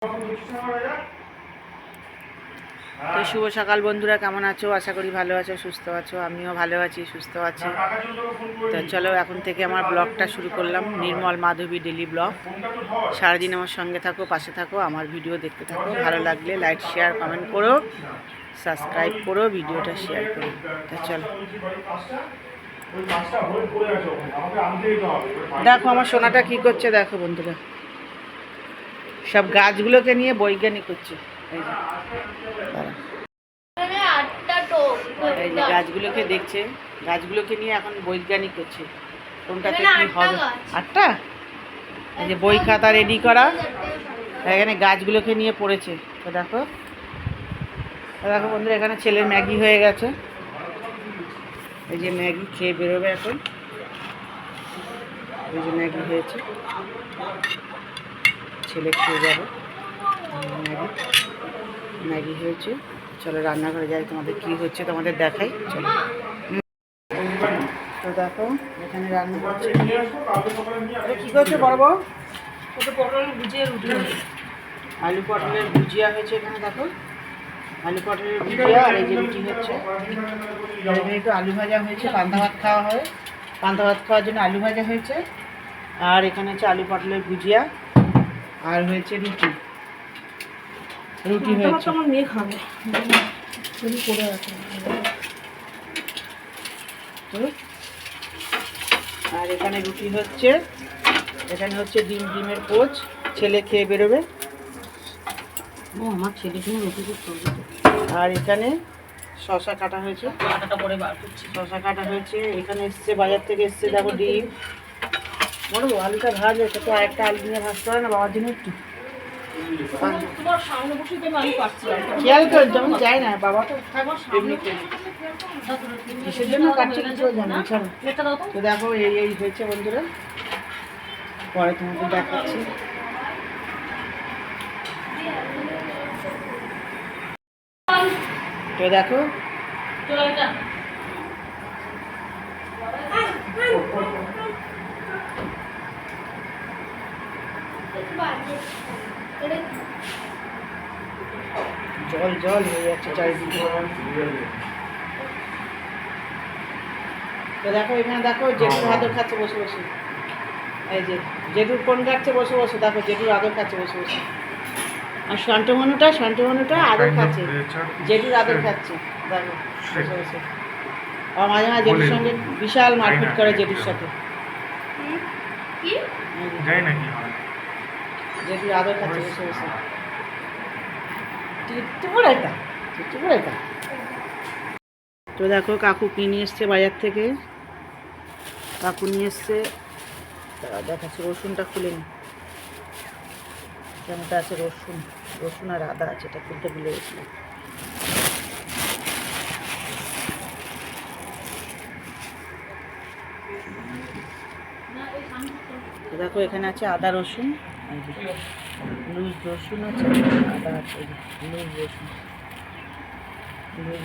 তো শুভ সকাল বন্ধুরা, কেমন আছো? আশা করি ভালো আছো, সুস্থ আছো। আমিও ভালো আছি, সুস্থ আছি। তো চলো এখন থেকে আমার ব্লগটা শুরু করলাম, নির্মল মাধবী ডেলি ব্লগ। সারাদিন আমার সঙ্গে থাকো, পাশে থাকো, আমার ভিডিও দেখতে থাকো। ভালো লাগলে লাইক, শেয়ার, কমেন্ট করো, সাবস্ক্রাইব করো, ভিডিওটা শেয়ার করো। তো চলো, দেখো আমার সোনাটা কি করছে, দেখো বন্ধুরা, সব গাছগুলোকে নিয়ে বৈজ্ঞানিক হচ্ছে। এই যে এই যে গাছগুলোকে দেখছে, গাছগুলোকে নিয়ে এখন বৈজ্ঞানিক হচ্ছে কোনটাতে কি হবে। 8টা এই যে বই খাতা রেডি করা, এখানে গাছগুলোকে নিয়ে পড়েছে। তো দেখো দেখো বন্ধুরা, এখানে ছেলের ম্যাগি হয়ে গেছে। এই যে ম্যাগি খেয়ে বেরোবে এখন। এই যে ম্যাগি হয়েছে, ছেলে খেয়ে যাবে। ম্যাগি ম্যাগি হয়েছে। চলো রান্নাঘরে যাই, তোমাদের কি হচ্ছে তোমাদের দেখাই। চলো। তো দেখো এখানে রান্না হচ্ছে, কি করছে বড় বউ? পটল ভুজিয়া, রুটি, আলু পটলের ভুজিয়া হয়েছে এখানে। দেখো আলু পটলের ভুজিয়া, আর এই যে রুটি হচ্ছে। এখানে একটু আলু ভাজা হয়েছে, পান্তা ভাত খাওয়া হয়, পান্তা ভাত খাওয়ার জন্য আলু ভাজা হয়েছে। আর এখানে হচ্ছে আলু পটলের ভুজিয়া, আর হয়েছে রুটি। রুটি হয়েছে, আমার মেয়ে খাবে করে রাখে। আর এখানে রুটি হচ্ছে, এখানে হচ্ছে ডিমের পোচ, ছেলে খেয়ে বেরোবে। ও আমার ছেলে কিনে রুটি করতে। আর এখানে শশা কাটা হয়েছে, শশা কাটা হয়েছে। এখানে এসছে বাজার থেকে, এসছে দেখো ডিম। বলবো আলুটা ভাজবে, তো আরেকটা আলু নিয়ে ভাজতে পারে না বাবার জন্য একটু। খেয়াল করে যেমন যায় না, বাবা তো এমনি কিসের জন্য কাটছে কিছু জানি। তো দেখো এই হয়েছে বন্ধুরা, পরে তোমাকে দেখাচ্ছি। তো দেখো জল জল হয়ে যাচ্ছে চারিদিকে। তো দেখো এখানে দেখো জেঠুর আদর খাচ্ছে বসে বসে। এই যে জেঠুর কোন খাচ্ছে বসে বসে, দেখো জেঠুর আদর খাচ্ছে বসে বসে। আর শান্তমনুটা আদর খাচ্ছে, জেঠুর আদর খাচ্ছে দেখো বসে বসে। আর মাঝে মাঝে জেঠুর সঙ্গে বিশাল মারপিট করে, জেঠুর সাথে। জেঠুর আদর খাচ্ছে বসে বসে। তো দেখো কাকু কি নিয়ে এসছে বাজার থেকে। কাকু নিয়ে এসছে, দেখাচ্ছে রসুনটা খুলে নি, কেমনটা আছে রসুন। রসুন আর আদা আছে, এটা খুলতে ভুলে গেছিলাম। দেখো এখানে আছে আদা রসুন, লুজ রসুন আছে, আদা আছে, লুজ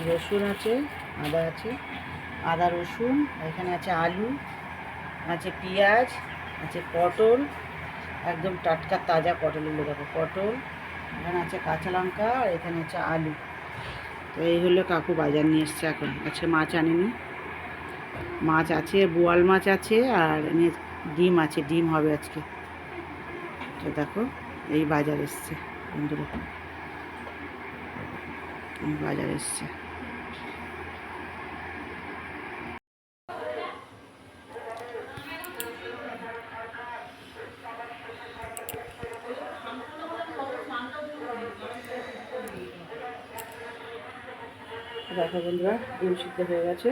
রসুন আছে, আদা আছে, আদা রসুন। এখানে আছে আলু আছে, পেঁয়াজ আছে, পটল, একদম টাটকা তাজা পটলগুলো দেখো, পটল। এখানে আছে কাঁচা লঙ্কা, আর এখানে আছে আলু। তো এই হলো কাকু বাজার নিয়ে এসছে এখন। আজকে মাছ আনেনি, মাছ আছে, বোয়াল মাছ আছে, আর ডিম আছে, ডিম হবে আজকে। তো দেখো এই বাজার এসছে বন্ধুরা, বাজার এসছে। দেখো বন্ধুরা ডিম সিদ্ধ হয়ে গেছে।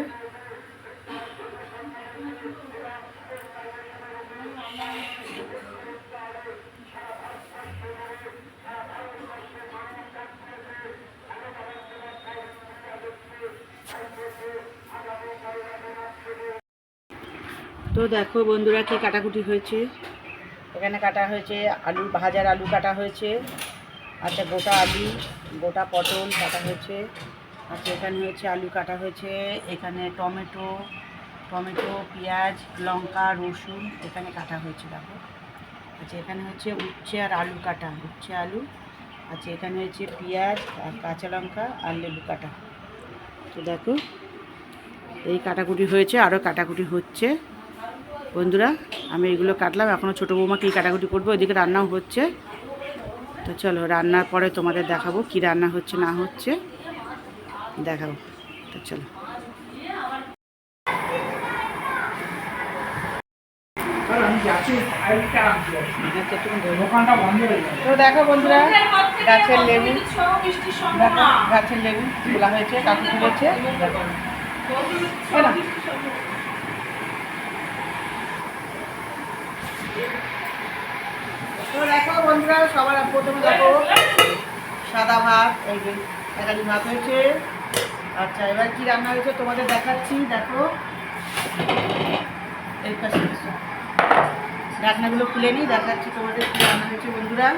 তো দেখো বন্ধুরা কি কাটাকুটি হয়েছে। এখানে কাটা হয়েছে আলু, ভাজার আলু কাটা হয়েছে, আচ্ছা গোটা আলু, গোটা পটল কাটা হয়েছে। আচ্ছা এখানে হচ্ছে আলু কাটা হয়েছে, এখানে টমেটো, পেঁয়াজ, লঙ্কা, রসুন এখানে কাটা হয়েছে দেখো। আচ্ছা এখানে হচ্ছে উচ্ছে আর আলু কাটা, উচ্ছে আলু আচ্ছা এখানে হচ্ছে পেঁয়াজ আর কাঁচা লঙ্কা আর লেবু কাটা। তো দেখো এই কাটাকুটি হয়েছে, আরও কাটাকুটি হচ্ছে বন্ধুরা। আমি এগুলো কাটলাম, এখনও ছোটো বৌমা কী কাটাকুটি করবো, ওইদিকে রান্নাও হচ্ছে। তো চলো রান্নার পরে তোমাদের দেখাবো কি রান্না হচ্ছে না হচ্ছে, দেখাবো। তো চলো তো দেখো বন্ধুরা গাছের লেবু, গাছের লেবু তোলা হয়েছে, কাকু তুলেছে। তো দেখো বন্ধুরা সবার প্রথমে দেখো সাদা ভাত, এই যে একালি ভাত হয়েছে। আচ্ছা এবার কি রান্না হয়েছে তোমাদের দেখাচ্ছি। দেখো এই পাশে ঢাকনাগুলো খুলে নিই, দেখাচ্ছি তোমাদের কি রান্না হয়েছে বন্ধুরা।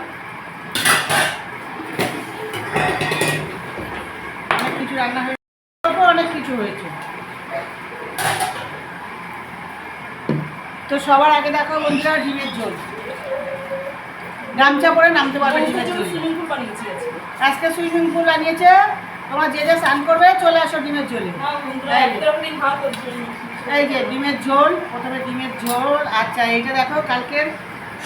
অনেক কিছু রান্না হয়েছে, অনেক কিছু হয়েছে। তো সবার আগে দেখো বন্ধুরা ডিমের ঝোল, গামছা পরে নামতে পারবে ডিমের ঝোল। আজকে সুইমিং পুল বানিয়েছে, তোমার যে যে স্নান করবে চলে আসো ডিমের ঝোলে। এই যে ডিমের ঝোল, প্রথমে ডিমের ঝোল। আচ্ছা এইটা দেখো কালকের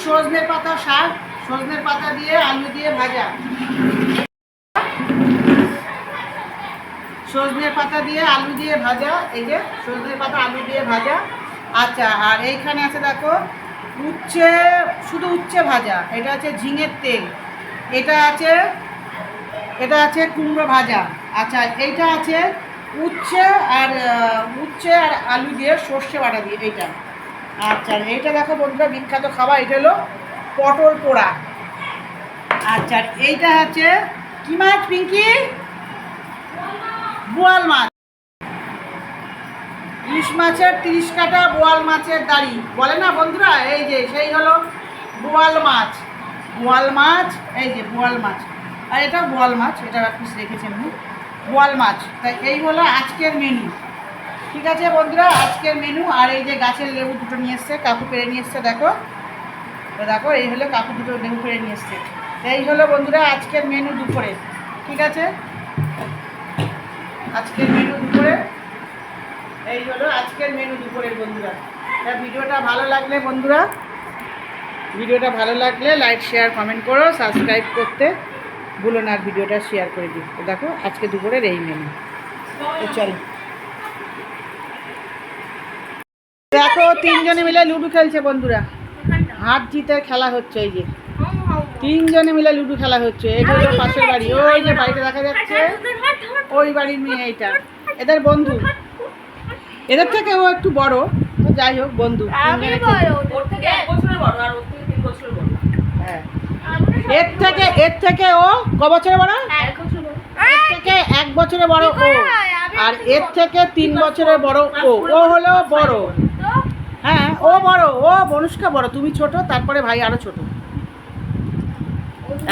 সজনের পাতা শাক, সজনের পাতা দিয়ে আলু দিয়ে ভাজা, সজনের পাতা দিয়ে আলু দিয়ে ভাজা, এই যে সজনের পাতা আলু দিয়ে ভাজা। আচ্ছা আর এইখানে আছে দেখো উচ্ছে, শুধু উচ্ছে ভাজা, এটা আছে ঝিঙের তেল, এটা আছে কুমড়ো ভাজা। আচ্ছা এইটা আছে উচ্ছে আর আলু দিয়ে সর্ষে বাটা দিয়ে এইটা। আচ্ছা এইটা দেখো বন্ধুরা বিখ্যাত খাবার, এটা হলো পটল পোড়া। আচ্ছা এইটা আছে কি মাছ পিঙ্কি? বোয়াল মাছ, ইলিশ মাছের 30 কাটা বোয়াল মাছের দাড়ি বলে না বন্ধুরা, এই যে সেই হলো বোয়াল মাছ। বোয়াল মাছ, এই যে বোয়াল মাছ, আর এটা বোয়াল মাছ, এটা পিস রেখেছেন আমি বোয়াল মাছ। তাই এই হলো আজকের মেনু, ঠিক আছে বন্ধুরা আজকের মেনু। আর এই যে গাছের লেবু দুটো নিয়ে এসছে, কাকু পেরে নিয়ে এসছে, দেখো তো দেখো এই হলো কাকু দুটো লেবু পেরে নিয়ে এসছে। এই হলো বন্ধুরা আজকের মেনু দুপুরে, ঠিক আছে আজকের মেনু দুপুরে, এই হলো আজকের মেনু দুপুরের বন্ধুরা। ভিডিওটা ভালো লাগলে বন্ধুরা, ভিডিওটা ভালো লাগলে লাইক শেয়ার কমেন্ট করো, সাবস্ক্রাইব করতে ভুলো না, আর ভিডিওটা শেয়ার করে দিই। তো দেখো আজকে দুপুরের এই মেনু। তো চলো দেখো তিনজনে মিলে লুডো খেলছে বন্ধুরা, হাত জিতে খেলা হচ্ছে। এই যে তিনজনে মিলে লুডো খেলা হচ্ছে। এটা হলো পাশের বাড়ি, ওই যে বাড়িটা দেখা যাচ্ছে, ওই বাড়ির মেয়ে এইটা, এদের বন্ধু, এদের থেকে ও একটু বড়, তো যাই হোক বন্ধু। হ্যাঁ এর থেকে ও ক বছরে বড়? এর থেকে 1 বছরে বড় ও, আর এর থেকে 3 বছরের বড় ও। ও হলো বড়, হ্যাঁ ও বড়, ও বনুষ্কা বড়, তুমি ছোট, তারপরে ভাই আরো ছোট।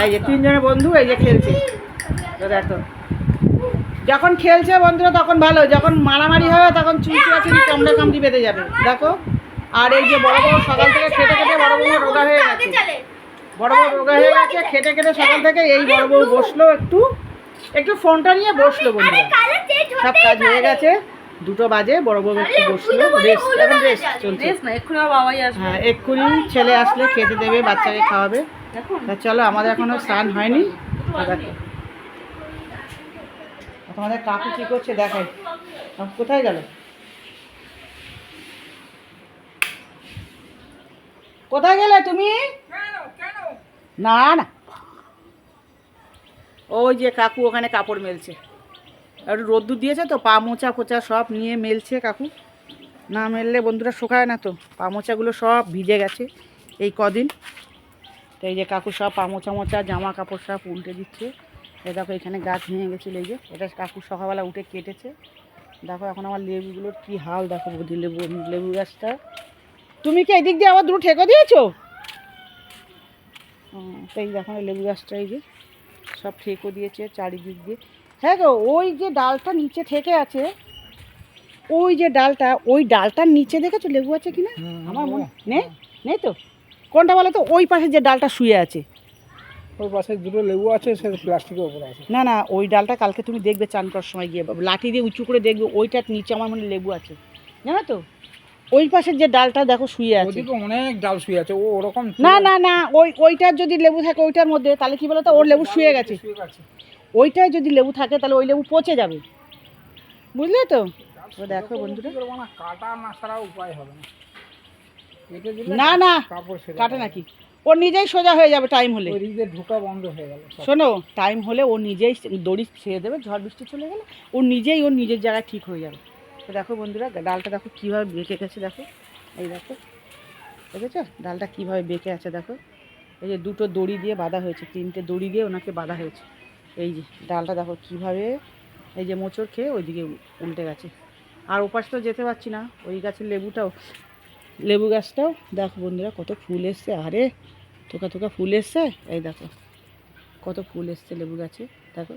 এই যে তিনজনের বন্ধু এই যে খেলছে। তো দেখো যখন খেলছে বন্ধুরা তখন ভালো, যখন মারামারি হবে তখন চুলচুড়াচুড়ি কামড়া কামড়ি বেঁধে যাবে। দেখো আর এই যে বড় বড় সকাল থেকে খেটে খেটে বড় বড় রোগা হয়ে গেছে, বড় বড় রোগা হয়ে গেছে খেটে খেটে সকাল থেকে। এই বড় বউ বসলো, একটু ফোনটা নিয়ে বসলো বন্ধুরা, সব কাজ হয়ে গেছে, 2টো বাজে, বড় বউ একটু বসলো, রেস্ট, এখন রেস্ট চলছে। হ্যাঁ এক্ষুনি ছেলে আসলে খেতে দেবে, বাচ্চাকে খাওয়াবে। তা চলো আমাদের এখনো স্নান হয়নি। দেখো তোমাদের কাকু কি করছে দেখাই, কোথায় গেল, কোথায় গেলে তুমি? না না ওই যে কাকু ওখানে কাপড় মেলছে, একটু রোদ্দুর দিয়েছে তো, পা মোচা ফোচা সব নিয়ে মেলছে কাকু, না মেললে বন্ধুরা শুকায় না, তো পা মোচাগুলো সব ভিজে গেছে এই কদিন। তো এই যে কাকু সব পা মোচা মোচা জামা কাপড় সব উল্টে দিচ্ছে। এই দেখো এখানে গাছ ভেঙে গেছিলো, এই যে এটা কাকু সকালবেলা উঠে কেটেছে। দেখো এখন আমার লেবুগুলোর কি হাল দেখো বৌদি, লেবু গাছটা। তুমি কি এদিক দিয়ে আবার দুটো ঠেকে দিয়েছো? তাই দেখো লেবু গাছটা এই যে সব ঠেকো দিয়েছে চারিদিক দিয়ে। হ্যাঁ গো ওই যে ডালটা নিচে থেকে আছে, ওই যে ডালটা, ওই ডালটার নিচে দেখেছো লেবু আছে কিনা? আমার মনে নেই, নেই তো। কোনটা বলো তো? ওই পাশে যে ডালটা শুয়ে আছে, ওই পাশে দুটো লেবু আছে, সে প্লাস্টিকের উপরে আছে। না না, ওই ডালটা কালকে তুমি দেখবে চান করার সময় গিয়ে, লাঠি দিয়ে উঁচু করে দেখবে ওইটার নিচে আমার মনে হয় লেবু আছে, জানো তো? ওই পাশের যে ডালটা দেখো শুয়ে আছে, ওদিকে অনেক ডাল শুয়ে আছে, ও ওরকম না না না, ওইটার যদি লেবু থাকে ওইটার মধ্যে, তাহলে কি বলো তো, ওর লেবু শুয়ে গেছে। ওইটায় যদি লেবু থাকে তাহলে ওই লেবু পচে যাবে, বুঝলে তো? তো দেখো বন্ধুরা, কাটা না ছাড়া উপায় হবে না। না না কাপড় কাটে নাকি, ওর নিজেই সোজা হয়ে যাবে টাইম হলে। ঢোকা বন্ধ হয়ে গেল। শোনো, টাইম হলে ও নিজেই দড়ি ছেড়ে দেবে, ঝড় বৃষ্টি চলে গেলে ও নিজেই ওর নিজের জায়গায় ঠিক হয়ে যাবে। তো দেখো বন্ধুরা, ডালটা দেখো কীভাবে বেঁকে গেছে, দেখো এই দেখো, দেখেছো ডালটা কীভাবে বেঁকে আছে, দেখো এই যে দুটো দড়ি দিয়ে বাঁধা হয়েছে, 3টে দড়ি দিয়ে ওনাকে বাঁধা হয়েছে। এই যে ডালটা দেখো কীভাবে, এই যে মোচড় খেয়ে ওইদিকে উল্টে গেছে। আর ওপাশ তো যেতে পারছি না, ওই গাছের লেবু গাছটাও দেখো বন্ধুরা কত ফুল এসছে, আরে থোকা থোকা ফুল এসছে, এই দেখো কত ফুল এসছে লেবু গাছে, দেখো।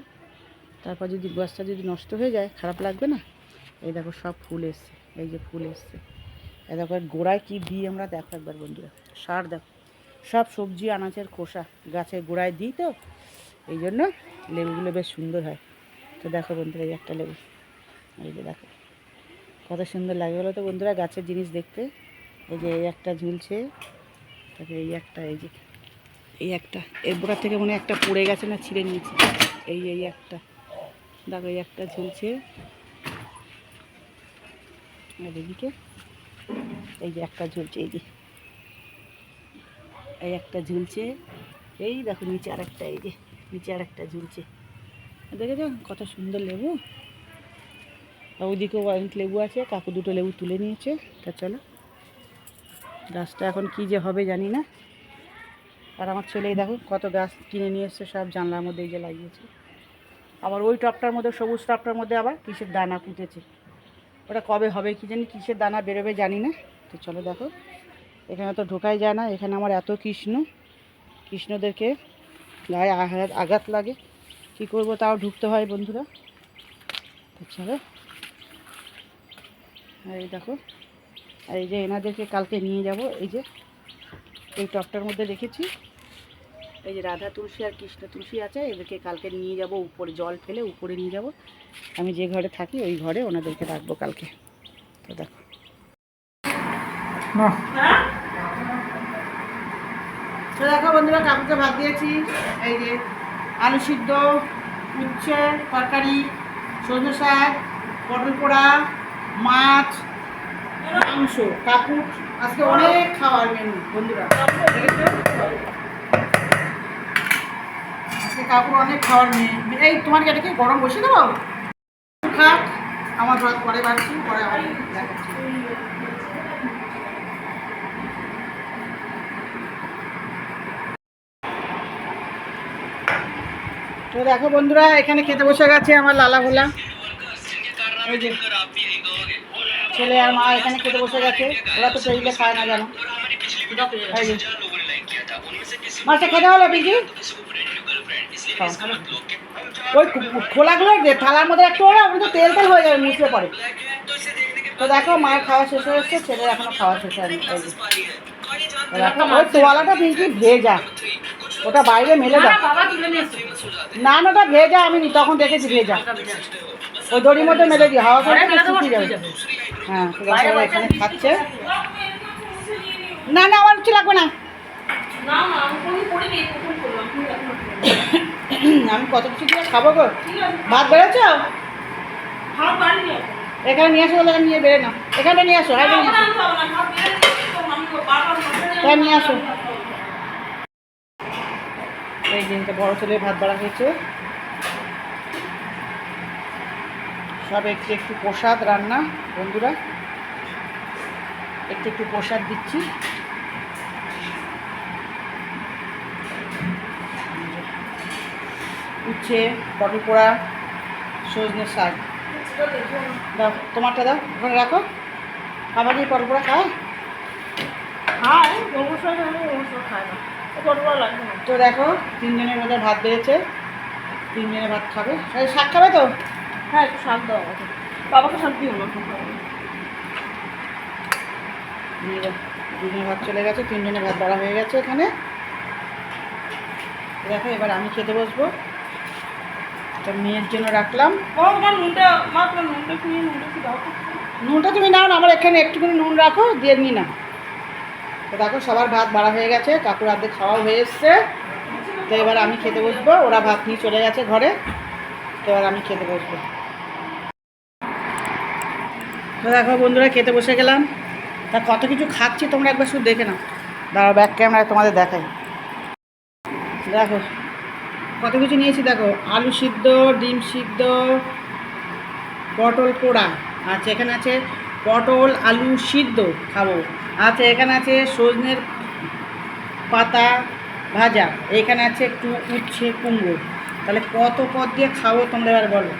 তারপর যদি গাছটা যদি নষ্ট হয়ে যায় খারাপ লাগবে না? এই দেখো সব ফুল এসছে, এই যে ফুল এসছে, এই দেখো গোড়ায় কী দিই আমরা, দেখো একবার বন্ধুরা, সার দেখো, সব সবজি আনাজের খোসা গাছের গোড়ায় দিই, তো এই জন্য লেবুগুলো বেশ সুন্দর হয়। তো দেখো বন্ধুরা, এই একটা লেবু, এই যে দেখো কত সুন্দর লাগে বলো তো বন্ধুরা গাছের জিনিস দেখতে। এই যে এই একটা ঝুলছে, তারপরে এই একটা, এই একটা এর বোটার থেকে মনে হয় একটা পড়ে গেছে না, ছিঁড়ে নিয়েছে, এই একটা দেখো, এই একটা ঝুলছে, আর এদিকে এই যে একটা ঝুলছে, এই একটা ঝুলছে, এই দেখো নিচে আরেকটা, এই যে নিচে আরেকটা ঝুলছে, দেখেছো কত সুন্দর লেবু। আর ওইদিকেও অনেক লেবু আছে, কাকু দুটো লেবু তুলে নিয়েছে। তা চলো, গাছটা এখন কী যে হবে জানি না। আর আমার ছেলেই দেখো কত গাছ কিনে নিয়ে এসছে, সব জানলার মধ্যে এই যে লাগিয়েছে। আবার ওই টপটার মধ্যে, সবুজ টপটার মধ্যে আবার কিসের দানা ফুটেছে, ওটা কবে হবে কি জানি, কিসের দানা বেরোবে জানি না। তো চলো দেখো, এখানে তো ঢোকাই যায় না, এখানে আমার এত কৃষ্ণদেরকে গায়ে আঘাত লাগে, কী করবো, তাও ঢুকতে হয় বন্ধুরা। তো চলো, আর এই দেখো, আর এই যে এনাদেরকে কালকে নিয়ে যাব, এই যে এই টপটার মধ্যে রেখেছি, এই যে রাধা তুলসী আর কৃষ্ণ তুলসী আছে, এদেরকে কালকে নিয়ে যাব উপরে, জল ফেলে উপরে নিয়ে যাব, আমি যে ঘরে থাকি ওই ঘরে ওনাদেরকে রাখবো কালকে। তো দেখো তো দেখো বন্ধুরা, কাকুকে ভাত দিয়েছি, এই যে আলু সিদ্ধ, উচ্ছে তরকারি, সজনে শাক, পটল পোড়া, মাছ, মাংস। কাকুর আজকে অনেক খাওয়ার মেনু বন্ধুরা, আজকে কাকুর অনেক খাওয়ার মেনু। এই তোমার এটাকে গরম বসে দেবো, খাক, আমার ভাত পরে বাড়ছি, পরে আবার দেখাচ্ছি। তো দেখো বন্ধুরা, এখানে খেতে বসে গেছে আমার লালা ভোলা, এই যে ছেলে আর মা এখানে খেতে বসে গেছে। ওরা তো টেবিলে খায় না জানো, মাছটা খেতে হলো পিঙ্কি, ওই খোলাগুলো থালার মধ্যে একটু হলে ওগুলো তো তেল হয়ে যাবে, মুছলে পরে। তো দেখো মায়ের খাওয়া শেষ হয়ে এসছে, ছেলের এখনো খাওয়া শেষ হয়নি। ওই তোয়ালাটা পিঙ্কি ভেজা, ওটা বাইরে মেলে দাও, না না ওটা ভেজা, আমি তখন দেখেছি ভেজা, ওই দড়ির মধ্যে মেলে দিই, হাওয়া করে শুকিয়ে যাবে। হ্যাঁ, এখানে খাচ্ছে, না না আমার কিছু লাগবে না, আমি কত কিছু দিয়ে খাবো গো। ভাত বেড়েছ, এখানে নিয়ে আসো, বলে নিয়ে বেড়ে না, এখানটা নিয়ে আসো, হ্যাঁ নিয়ে আসো। এই যে বড় ছেলে ভাত বাড়া হয়েছে, সব একটু একটু প্রসাদ রান্না বন্ধুরা, একটু একটু প্রসাদ দিচ্ছি। উচ্ছে, পটল পোড়া, সজনে শাক, দাও তোমারটা দাও, ওখানে রাখো। বাবা কি পটল পোড়া খায়? তো দেখো 3 জনের মধ্যে ভাত বেড়েছে, 3 জনের ভাত খাবে। শাক খাবে তো? হ্যাঁ, একটু শাক দাও আমাকে, বাবাকে শাক দিও না। দুজনের ভাত চলে গেছে, 3 জনের ভাত বাড়া হয়ে গেছে এখানে। দেখো এবার আমি খেতে বসবো। এটা মেয়ের জন্য রাখলাম। ও তোমার নুনটা মা, তোমার নুনটা একটু নিয়ে নুনটা একটু দাও তো। নুনটা তুমি নাও না, আমার এখানে একটুখানি নুন রাখো, দিয়ে নি না। তো দেখো সবার ভাত বাড়া হয়ে গেছে, কাকুর আর্ধেক খাওয়া হয়ে এসছে। তো এবার আমি খেতে বসবো, ওরা ভাত নিয়ে চলে গেছে ঘরে। তো এবার আমি খেতে বসবো। তো দেখো বন্ধুরা খেতে বসে গেলাম। তা কত কিছু খাচ্ছি তোমরা একবার শুধু দেখে নাও। দাঁড়াও ব্যাক ক্যামেরায় তোমাদের দেখাই। দেখো কত কিছু নিয়েছি দেখো, আলু সিদ্ধ, ডিম সিদ্ধ, পটল পোড়া, আচ্ছা এখানে আছে পটল আলু সিদ্ধ খাবো, আচ্ছা এখানে আছে সজনের পাতা ভাজা, এখানে আছে একটু উচ্ছে কুমড়ো। তাহলে কত পদ দিয়ে খাবো তোমরা এবার বলো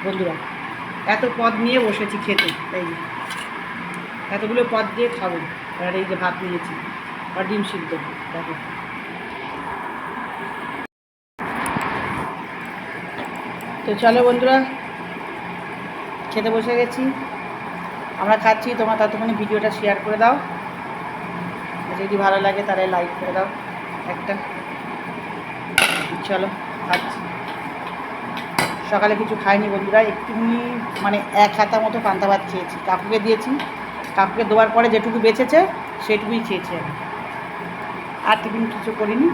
বন্ধুরা। এত পদ নিয়ে বসেছি খেতে, এই যে এতগুলো পদ দিয়ে খাবো। এবার এই যে ভাত নিয়েছি আর ডিম সিদ্ধ দেখো। তো চলো বন্ধুরা খেতে বসে গেছি, আমরা খাচ্ছি। তোমরা ততক্ষণে ভিডিওটা শেয়ার করে দাও, যদি ভালো লাগে তাহলে লাইক করে দাও একটা। চলো খাচ্ছি। সকালে কিছু খাইনি বন্ধুরা, একটুখানি মানে এক হাতা মতো পান্তা ভাত খেয়েছি, কাকুকে দিয়েছি। কাকুকে দেওয়ার পরে যেটুকু বেঁচেছে সেটুকুই খেয়েছি আমি, আর টিফিন কিছু করিনি।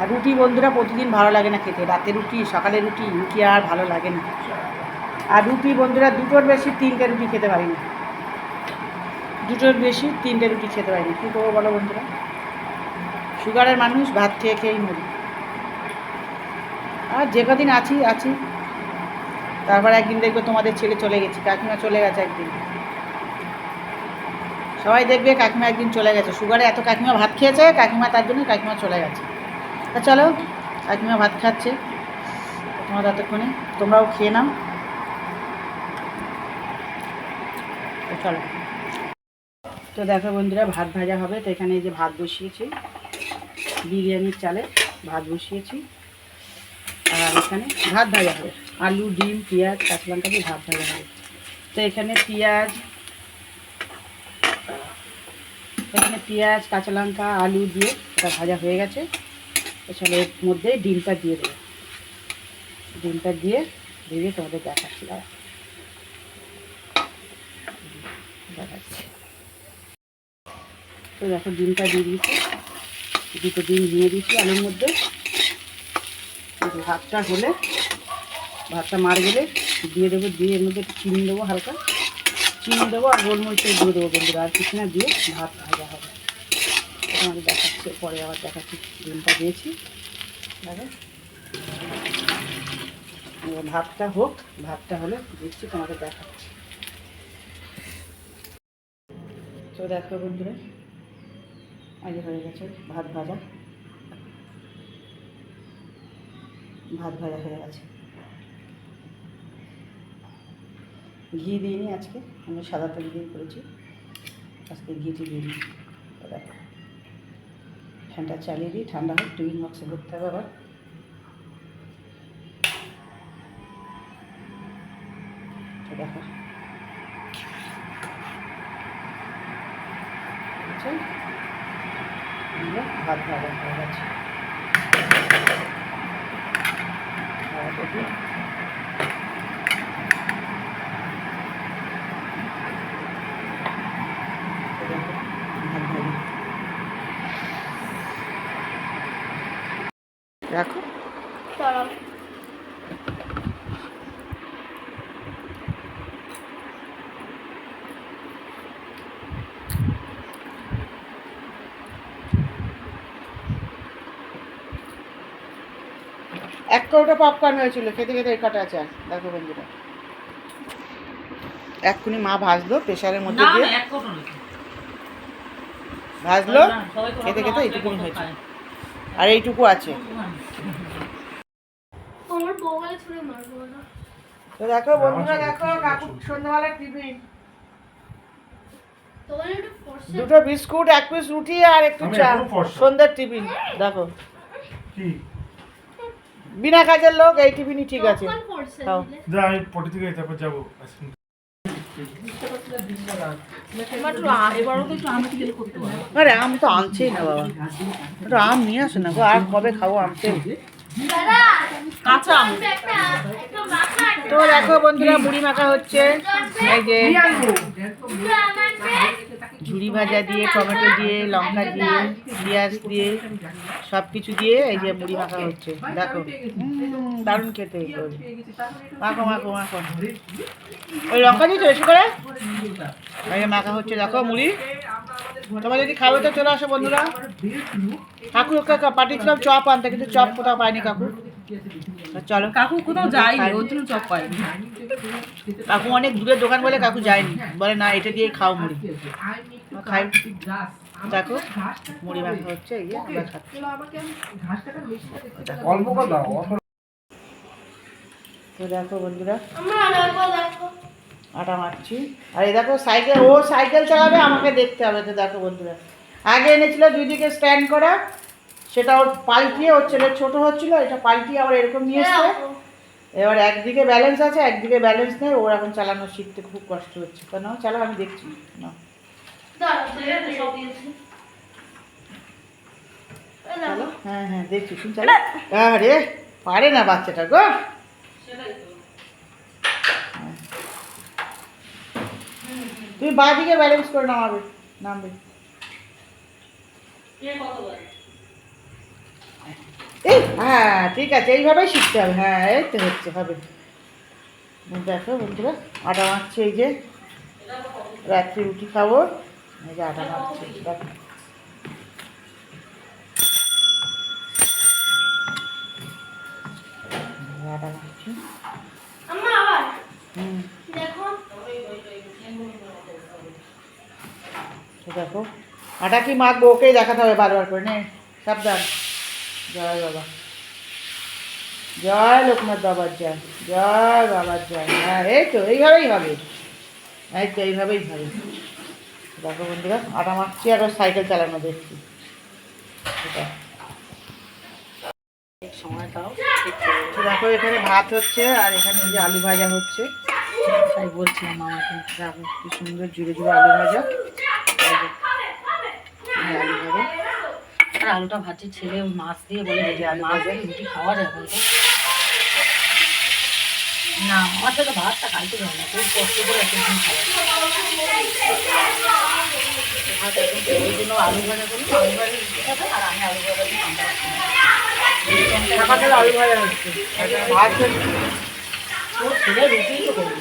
আর রুটি বন্ধুরা প্রতিদিন ভালো লাগে না খেতে, রাতে রুটি সকালে রুটি, রুটি আর ভালো লাগে না। আর রুটি বন্ধুরা দুটোর বেশি তিনটে রুটি খেতে পারি না, দুটোর বেশি তিনটে রুটি খেতে পারি না। কী করবো বলো বন্ধুরা, সুগারের মানুষ, ভাত খেয়ে খেয়েই মরি। আর যে কদিন আছি আছি, তারপর একদিন দেখবে তোমাদের ছেলে চলে গেছি, কাকিমা চলে গেছে একদিন, সবাই দেখবে কাকিমা একদিন চলে গেছে। সুগারে এত কাকিমা ভাত খেয়েছে, কাকিমা তার জন্য কাকিমা চলে গেছে। তা চলো কাকিমা ভাত খাচ্ছে, তোমরা ততক্ষণে তোমরাও খেয়ে নাও। চলো। তো দেখো বন্ধুরা ভাত ভাজা হবে, তো এখানে এই যে ভাত বসিয়েছি, বিরিয়ানির চালে ভাত বসিয়েছি। আর এখানে ভাত ভাজা হবে, আলু ডিম পেঁয়াজ কাঁচা লঙ্কা দিয়ে ভাত ভাজা হবে। তো এখানে পেঁয়াজ কাঁচা লঙ্কা আলু দিয়ে এটা ভাজা হয়ে গেছে। এছাড়া এর মধ্যে ডিমটা দিয়ে দেবো, ডিমটা দিয়ে তোমাদের দেখাচ্ছি, দেখাচ্ছি। তো দেখো ডিমটা দিয়ে দিয়েছি, দুটো ডিম দিয়ে দিয়েছি আলুর মধ্যে। ভাতটা হলে, ভাতটা মার গেলে দিয়ে দেবো, দিয়ে এর মধ্যে একটু চিনি দেবো, হালকা চিনি দেবো আর গোলমরিচ দিয়ে দেবো বন্ধুরা, আর কিছু না, দিয়ে ভাত ভাজা হবে। তোমাদের দেখাচ্ছি, পরে আবার দেখাচ্ছি। ডিমটা দিয়েছি দেখো, ভাতটা হোক, ভাতটা হলে দিচ্ছি তোমাদের দেখাচ্ছি। তো দেখো বন্ধুরা আগে হয়ে গেছে ভাত ভাজা, ভাত ভাজা হয়ে গেছে। ঘি দিইনি আজকে, আমি সাদা তেল দিয়ে করেছি, আজকে ঘিটি দিইনি। দেখো ফ্যানটা চালিয়ে দিই, ঠান্ডা হোক, টিফিন বক্সে ভরতে হবে আবার। দেখো ভাত ভাজা হয়ে গেছে। রাখো। এক কৌটো পপকর্ন হয়েছিল, খেতে খেতে এই কটা আছে। দেখো বন্ধুরা এক্ষুনি মা ভাজলো প্রেশারের মধ্যে দিয়ে, ভাজলো, খেতে খেতে এইটুকুনি হয়েছে, আর এইটুকু আছে। তো দেখো বন্ধুরা, দেখো কাকু সন্ধ্যাবেলা টিফিন, দুটো বিস্কুট, এক পিস রুটি আর একটু চা, সন্ধ্যার টিফিন। দেখো বিনা কাজের লোক, এই টিফিনই ঠিক আছে। এবারও তো একটু আমি দিলে করতে পারো। আরে আম তো আনছেই না বাবা, একটু আম নিয়ে আসে না গো, আর কবে খাবো আমতে। কাঁচা আম। তো দেখো বন্ধুরা, মুড়ি মাখা হচ্ছে। এই যে ঝুড়ি ভাজা দিয়ে, টমেটো দিয়ে, লঙ্কা দিয়ে, পেঁয়াজ দিয়ে, সব কিছু দিয়ে এই যে মুড়ি মাখা হচ্ছে। দেখো দারুণ খেতে। মাখো মাখো মাখো, ওই লঙ্কা দিয়েছো বেশি করে। এই যে মাখা হচ্ছে, দেখো মুড়ি। তোমরা যদি খাবে তো চলে আসো বন্ধুরা। কাকু পাঠিয়েছিলাম চপ আনতে, কিন্তু চপ কোথাও পাইনি কাকু। চলো, কাকু কোথাও যায়নি, ওর জন্য চপ পাইনি। কাকু অনেক দূরের দোকান বলে কাকু যায়নি, বলে না এটা দিয়ে খাও মুড়ি। খাই, দেখো মুড়ি মাখা হচ্ছে, এই যে আমরা খাচ্ছি। অল্প কথা তো দেখো বন্ধুরা, আটা মারছি। আর এই দেখো সাইকেল, ও সাইকেল চালাবে, আমাকে দেখতে হবে। তো দেখো বন্ধুরা, আগে এনেছিল দুই দিকে স্ট্যান্ড করা, সেটা ওর পাল্টিয়ে, ওর ছেলে ছোটো হচ্ছিলো, এটা পাল্টিয়ে আবার এরকম নিয়ে এসছে। এবার একদিকে ব্যালেন্স আছে, একদিকে ব্যালেন্স নেই, ওর এখন চালানো শিখতে খুব কষ্ট হচ্ছে। কেন চালা, আমি দেখছি না। চলো, হ্যাঁ হ্যাঁ দেখছি, শুন চলো। আরে পারে না বাচ্চাটা গো। তুমি বাঁ দিকে ব্যালেন্স করে নামবে। এই হ্যাঁ ঠিক আছে, এইভাবেই শিখতে হবে। হ্যাঁ এই তো হচ্ছে, হবে। দেখো বন্ধুরা, আটা মাখছে, এই যে রাত্রি রুটি খাবো, এই যে আটা মাখছে। দেখো আটা মাখছি। দেখো আটা কি মাখবো, ওকেই দেখাতে হবে বারবার করে। নে সাবধান। জয় বাবা, জয় লোকনাথ বাবার জয়, জয় বাবার জয়। হ্যাঁ এই তো এইভাবেই হবে, এই তো এইভাবেই হবে। দেখো বন্ধুরা, আটা মাখছি আর ওর সাইকেল চালানো দেখছি। সময় দাও। তো দেখো এখানে ভাত হচ্ছে, আর এখানে এই যে আলু ভাজা হচ্ছে। তাই বলছিলাম মামাকে। দেখো কি সুন্দর জুড়ে জুড়ে আলু ভাজা। হ্যাঁ আলু ভাজা, আর আলুটা ভাজি ছেলে মাছ দিয়ে বলে যে আলু ভাজা রুটি খাওয়া যায় বলতো। না আমার সাথে ভাতটা খাইতে যাবে না, খুব কষ্ট করে একদিন খাওয়া। ভাত একদম, ওই জন্য আলু ভাজা করি, আলু ভাজা রুটি খাবে, আর আমি আলু ভাজা দিয়ে খাওয়া। সকালে আলু ভাজা হচ্ছে, ভাত হচ্ছে। ও ছেলে রুটিই তো করবে।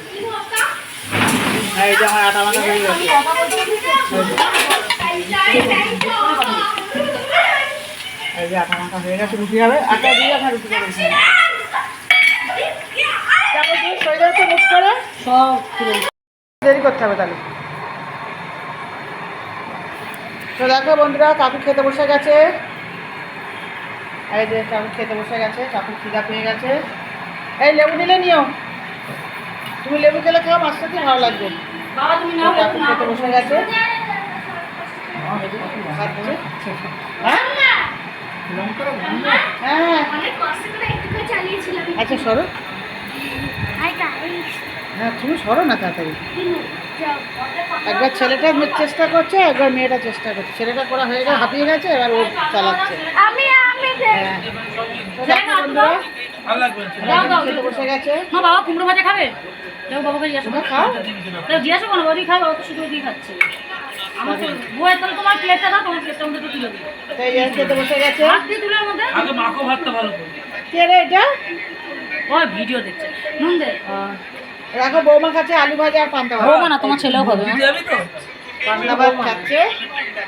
হ্যাঁ এই যে আমার আটা মাখা হয়ে গেছে। এই যে আটা মাখা হয়ে গেছে, রুটি হবে। আটা দিয়ে এখন রুটি করে দিচ্ছি। তারপর তুমি শরীরে তো মুখ করে সব খুলে দেরি করতে হবে তাহলে। তো দেখো বন্ধুরা, কাকু খেতে বসে গেছে। এই যে কাকু খেতে বসে গেছে, কাকু খিদা পেয়ে গেছে। এই লেবু নিলে নিও, তুমি লেবু খেলে খাও, মাছটা দিয়ে ভালো লাগবে। বাবা তুমি তো নাও। কাকু খেতে বসে গেছে, খাচ্ছে। হ্যাঁ হ্যাঁ আচ্ছা সরো, হ্যাঁ তুমি সরো না তাড়াতাড়ি। একবার ছেলেটা চেষ্টা করছে, একবার মেয়েটা চেষ্টা করছে। ছেলেটা করা হয়ে গেছে, হাঁপিয়ে গেছে, এবার ও চালাচ্ছে। হ্যাঁ তো দেখো বন্ধুরা, খেতে বসে গেছে। মা বাবা কুমড়ো ভাজা খাবে? দেখো বাবাকে জিজ্ঞাসা তোমরা করো। খাও। জিজ্ঞাসা করো ওদি খাবে, ও তো শুধু ওদি খাচ্ছে। আমার তো বউয়ের তাহলে তোমার প্লেটটা দাও, তোমার প্লেটটা মধ্যে তুলে দিই। তাই খেতে বসে গেছে। ভাত দিয়ে তুলে মধ্যে আগে মাখো ভাতটা ভালো করে। কে রে এটা? ও ভিডিও দেখছে। নুন দে। দেখো বৌমা খাচ্ছে আলু ভাজা আর পান্তা ভাত। বৌমা না, তোমার ছেলেও খাবে। পান্তা ভাত খাচ্ছে।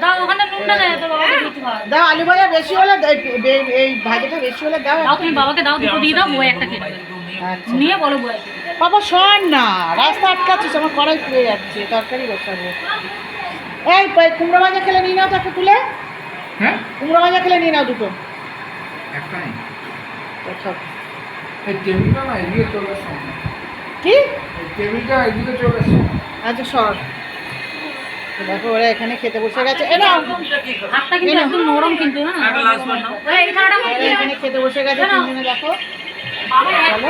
দাও ওখানে নুনটা দে, তো বাবাকে দিতে ভাত দাও আলু ভাজা বেশি হলে এই ভাজাটা বেশি হলে দাও। দাও, তুমি বাবাকে দাও, দুটো দিয়ে দাও, বউ একটা খেয়ে নেবে। আচ্ছা নিয়ে বলো বউ। বাবা শোন না, রাস্তা আটকাচ্ছিস, আমার কড়াই পুড়ে যাচ্ছে, তরকারি বসাবো। এই কুমড়ো ভাজা খেলে নিয়ে নাও তো একটা তুলে। হ্যাঁ কুমড়ো ভাজা খেলে নিয়ে নাও দুটো। একটা নেই, দেখাও। এই টেবিলটা না এদিকে চলে আসছে, কি? এই টেবিলটা এদিকে চলে আসছে। আচ্ছা সর। তো দেখো ওরা এখানে খেতে বসে গেছে। এ নাও, হাতটা কিন্তু একদম নরম কিন্তু, হ্যাঁ এই থালাটা ওরা এখানে খেতে বসে গেছে তিনজনে। দেখো চলো,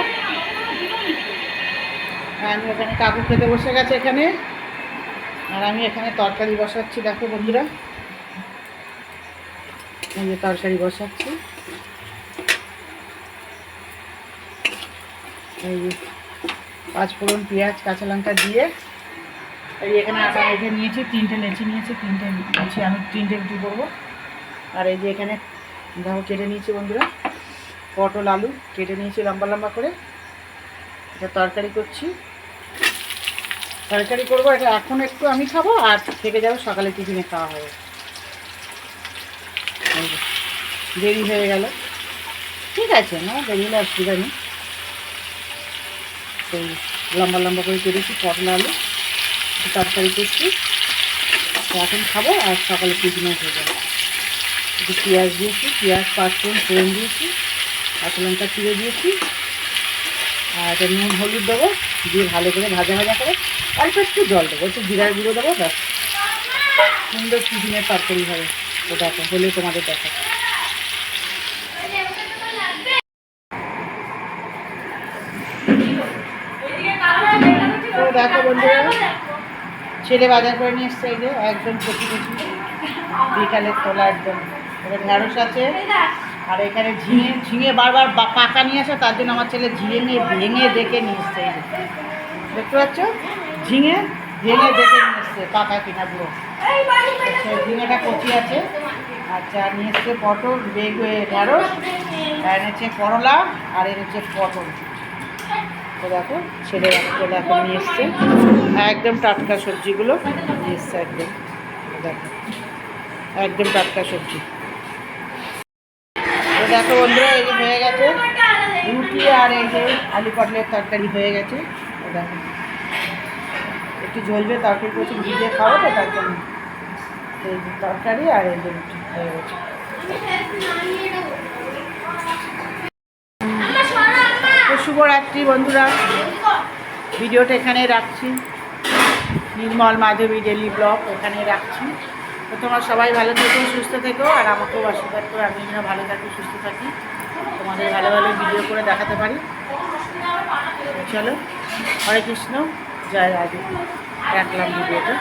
আমি এখানে কাকু খেতে বসে গেছে এখানে, আর আমি এখানে তরকারি বসাচ্ছি। দেখো বন্ধুরা, এই যে তরকারি বসাচ্ছি। এই যে পাঁচফোড়ন, পেঁয়াজ, কাঁচা লঙ্কা দিয়ে এই এখানে আটা রেখে নিয়েছি, 3টে লেচি নিয়েছি, 3টে লেচি আমি 3টে রুটি করবো। আর এই যে এখানে দেখো কেটে নিয়েছি বন্ধুরা, পটল আলু কেটে নিয়েছি লম্বা লম্বা করে। এটা তরকারি করছি, তরকারি করবো। এটা এখন একটু আমি খাবো, আর থেকে যাবো সকালে টিফিনে খাওয়া হবে। এই যে দেরি হয়ে গেল, ঠিক আছে, না দেরি হলে অসুবিধা নেই। এই লম্বা লম্বা করে কেটেছি পটল আলু, তরকারি করছি। এখন খাবো আর সকালে টিফিনে হয়ে যাবে। একটু পেঁয়াজ দিয়েছি, পেঁয়াজ পাঁচফোড়ন ফোড়ন দিয়েছি, কাঁচা লঙ্কা চিড়ে দিয়েছি, আর এটা নুন হলুদ দেবো, দিয়ে ভালো করে ভাজা ভাজা করে অল্প একটু জল দেবো, একটু জিরার গুঁড়ো দেবো, ব্যাস সুন্দর টিফিনের তরকারি হবে। তো দেখো হলে তোমাদের দেখো। তো দেখো বন্ধুরা, ছেলে বাজার করে নিয়ে এসছে, এই যে একদম কচি কচি বিকালের তোলা একদম। এবার ঢেঁড়স আছে, আর এখানে ঝিঙে, ঝিঙে বারবার পাকা নিয়ে আসে, তার জন্য আমার ছেলে ঝিঙে ভেঙে দেখে নিয়ে এসছে। এই যে দেখতে পাচ্ছ, ঝিঙে ভেঙে দেখে নিয়ে এসছে পাকা কিনা পুরো। আচ্ছা, ঝিঙেটা কচি আছে। আচ্ছা, নিয়ে এসছে পটল, ঢেঁড়স, আর এনেছে করলা, আর এনেছে পটল। তো দেখো ছেলে চলে এখন নিয়ে এসছে একদম টাটকা সবজিগুলো নিয়ে এসছে একদম। দেখো একদম টাটকা সবজি। তো দেখো বন্ধুরা, এই যে হয়ে গেছে রুটি, আর এই যে আলু পটলের তরকারি হয়ে গেছে। তো দেখো একটু ঝোলবে তরকারি করছি, ভিজে খাবো তো তার জন্য। এই যে তরকারি আর এই যে রুটি হয়ে গেছে। তো শুভরাত্রি বন্ধুরা, ভিডিওটা এখানেই রাখছি। নির্মল মাধবী ডেলি ব্লগ এখানেই রাখছি। তো তোমরা সবাই ভালো থেকো, সুস্থ থেকো, আর আমাকেও আশীর্বাদ করে আমি যেন ভালো থাকি, সুস্থ থাকি, তোমাদের ভালো ভালো ভিডিও করে দেখাতে পারি। চলো, হরে কৃষ্ণ, জয় রাধে, রাখলাম ভিডিওটা।